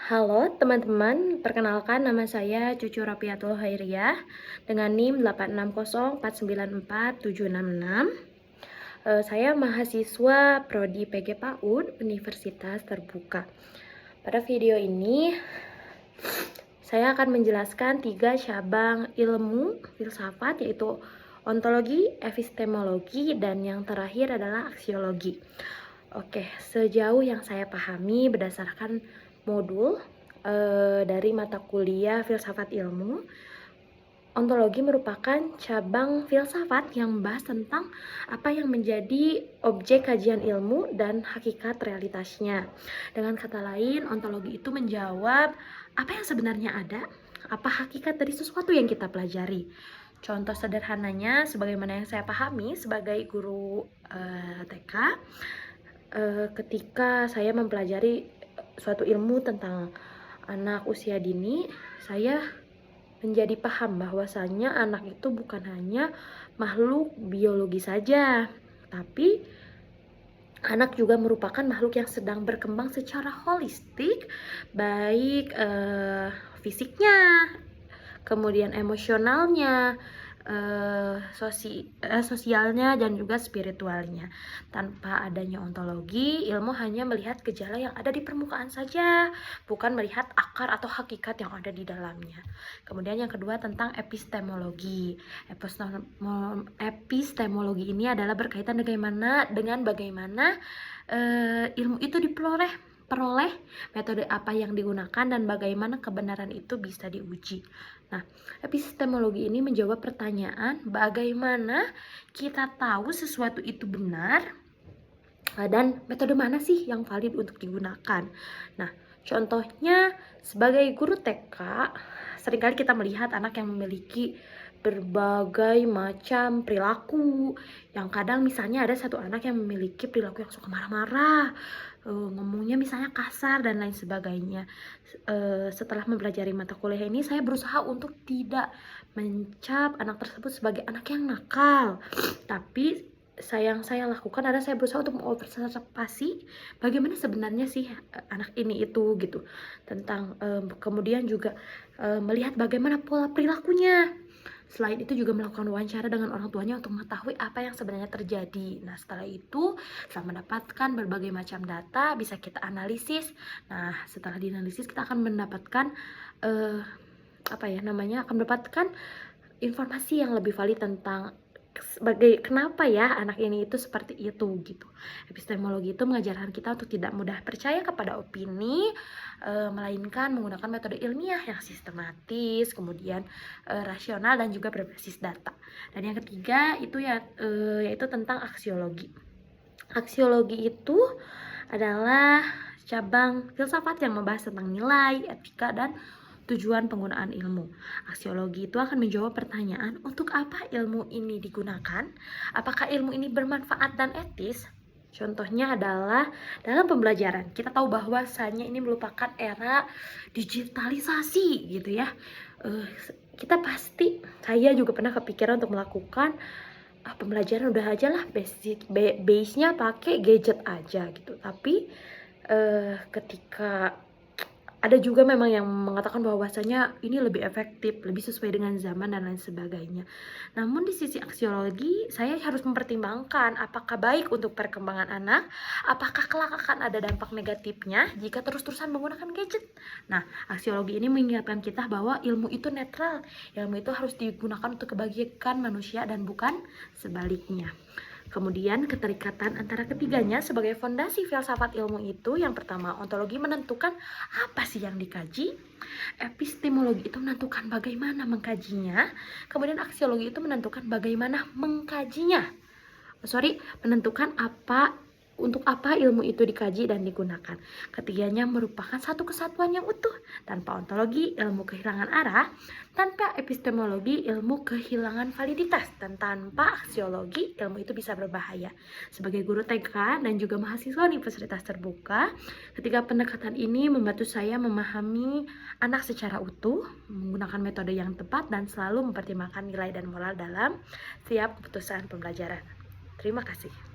Halo teman-teman, perkenalkan nama saya Cucu Rapiatul Hairiyah dengan NIM 860494766. Saya mahasiswa Prodi PG PAUD Universitas Terbuka. Pada video ini saya akan menjelaskan 3 cabang ilmu filsafat, yaitu ontologi, epistemologi, dan yang terakhir adalah aksiologi. Oke, sejauh yang saya pahami berdasarkan modul dari mata kuliah filsafat ilmu, ontologi merupakan cabang filsafat yang membahas tentang apa yang menjadi objek kajian ilmu dan hakikat realitasnya. Dengan kata lain, ontologi itu menjawab apa yang sebenarnya ada, apa hakikat dari sesuatu yang kita pelajari. Contoh sederhananya, sebagaimana yang saya pahami sebagai guru TK, ketika saya mempelajari suatu ilmu tentang anak usia dini, saya menjadi paham bahwasanya anak itu bukan hanya makhluk biologi saja, tapi anak juga merupakan makhluk yang sedang berkembang secara holistik, baik fisiknya, kemudian emosionalnya, sosialnya, dan juga spiritualnya. Tanpa adanya ontologi, ilmu hanya melihat gejala yang ada di permukaan saja, bukan melihat akar atau hakikat yang ada di dalamnya. Kemudian yang kedua tentang epistemologi. Epistemologi ini adalah berkaitan dengan bagaimana ilmu itu diperoleh, metode apa yang digunakan, dan bagaimana kebenaran itu bisa diuji. Nah, epistemologi ini menjawab pertanyaan bagaimana kita tahu sesuatu itu benar dan metode mana sih yang valid untuk digunakan. Nah, contohnya sebagai guru TK, seringkali kita melihat anak yang memiliki berbagai macam perilaku, yang kadang misalnya ada satu anak yang memiliki perilaku yang suka marah-marah, ngomongnya misalnya kasar dan lain sebagainya. Setelah mempelajari mata kuliah ini, saya berusaha untuk tidak mencap anak tersebut sebagai anak yang nakal, tapi yang saya lakukan adalah saya berusaha untuk mengobservasi bagaimana sebenarnya sih anak ini itu gitu, tentang kemudian juga melihat bagaimana pola perilakunya. Selain itu juga melakukan wawancara dengan orang tuanya untuk mengetahui apa yang sebenarnya terjadi. Nah, setelah itu, setelah mendapatkan berbagai macam data, bisa kita analisis. Nah, setelah dianalisis kita akan mendapatkan akan mendapatkan informasi yang lebih valid tentang kenapa ya anak ini itu seperti itu gitu. Epistemologi itu mengajarkan kita untuk tidak mudah percaya kepada opini, melainkan menggunakan metode ilmiah yang sistematis, kemudian rasional, dan juga berbasis data. Dan yang ketiga itu yaitu tentang aksiologi. Aksiologi itu adalah cabang filsafat yang membahas tentang nilai, etika, dan tujuan penggunaan ilmu. Aksiologi itu akan menjawab pertanyaan, untuk apa ilmu ini digunakan? Apakah ilmu ini bermanfaat dan etis? Contohnya adalah dalam pembelajaran. Kita tahu bahwasannya ini merupakan era digitalisasi gitu ya. Saya juga pernah kepikiran untuk melakukan pembelajaran udah aja lah base-nya pakai gadget aja gitu. Tapi ketika ada juga memang yang mengatakan bahwasanya ini lebih efektif, lebih sesuai dengan zaman dan lain sebagainya. Namun di sisi aksiologi, saya harus mempertimbangkan apakah baik untuk perkembangan anak, apakah kelak akan ada dampak negatifnya jika terus-terusan menggunakan gadget. Nah, aksiologi ini mengingatkan kita bahwa ilmu itu netral, ilmu itu harus digunakan untuk kebaikan manusia dan bukan sebaliknya. Kemudian keterikatan antara ketiganya sebagai fondasi filsafat ilmu itu, yang pertama ontologi menentukan apa sih yang dikaji, epistemologi itu menentukan bagaimana mengkajinya, kemudian aksiologi itu menentukan bagaimana menentukan untuk apa ilmu itu dikaji dan digunakan. Ketiganya merupakan satu kesatuan yang utuh. Tanpa ontologi, ilmu kehilangan arah. Tanpa epistemologi, ilmu kehilangan validitas. Dan tanpa aksiologi, ilmu itu bisa berbahaya. Sebagai guru TK dan juga mahasiswa Universitas Terbuka, ketika pendekatan ini membantu saya memahami anak secara utuh, menggunakan metode yang tepat, dan selalu mempertimbangkan nilai dan moral dalam setiap keputusan pembelajaran. Terima kasih.